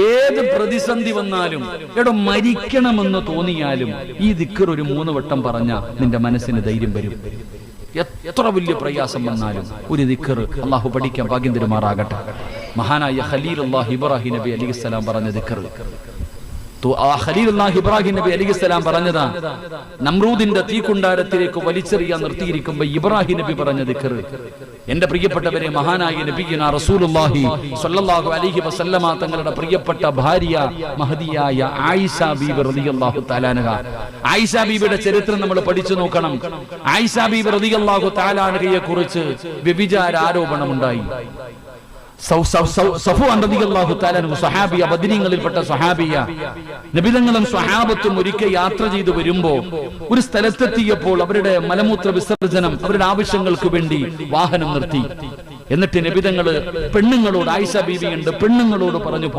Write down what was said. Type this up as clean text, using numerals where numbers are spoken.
ഏത് പ്രതിസന്ധി വന്നാലും എടോ മരിക്കണമെന്ന് തോന്നിയാലും ഈ ദിക്ർ ഒരു 3 വട്ടം പറഞ്ഞ നിന്റെ മനസ്സിന് ധൈര്യം വരും. എത്ര വലിയ പ്രയാസം വന്നാലും ഒരു ദിക്ർ അള്ളാഹു പഠിക്കാൻ ഭാഗ്യം തരുമാറാകട്ടെ. മഹാനായ ഖലീലുല്ലാഹി ഇബ്രാഹിം നബി അലൈഹിസ്സലാം പറഞ്ഞ ദിക്ർ. ഖലീലുല്ലാഹി ഇബ്രാഹിം നബി അലൈഹിസ്സലാം പറഞ്ഞതാ, നമ്രൂദിന്റെ തീക്കുണ്ടാരത്തിലേക്ക് വലിച്ചെറിയാൻ നിർത്തിയിരിക്കുമ്പോ ഇബ്രാഹിം നബി പറഞ്ഞ ദിക്ർ. എന്റെ പ്രിയപ്പെട്ടവരെ, മഹാനായ നബിയുനാ റസൂലുള്ളാഹി സ്വല്ലല്ലാഹു അലൈഹി വസല്ലമ തങ്ങളുടെ പ്രിയപ്പെട്ട ഭാര്യ മഹദിയായ ആയിഷ ബീബി റളിയല്ലാഹു തആല അൻഹ. ആയിഷ ബീബിയുടെ ചരിത്രം നമ്മൾ പഠിച്ചു നോക്കണം. ആയിഷ ബീബി റളിയല്ലാഹു തആല അൻഹയെ കുറിച്ച് വ്യഭിചാര ആരോപണമുണ്ടായി. സഫ്വാൻ റളിയല്ലാഹു തആല അൻഹു സ്വഹാബിയ, ബദരീങ്ങളിൽപ്പെട്ട സ്വഹാബിയ. നബിതങ്ങളും സ്വഹാബത്തും ഒരിക്കൽ യാത്ര ചെയ്തു വരുമ്പോ ഒരു സ്ഥലത്തെത്തിയപ്പോൾ അവരുടെ മലമൂത്ര വിസർജനം, അവരുടെ ആവശ്യങ്ങൾക്ക് വേണ്ടി വാഹനം നിർത്തി. എന്നിട്ട് നബിതങ്ങള് പെണ്ണുങ്ങളോട്, ആയിഷ ബീവിയുണ്ട്, പെണ്ണുങ്ങളോട് പറഞ്ഞു,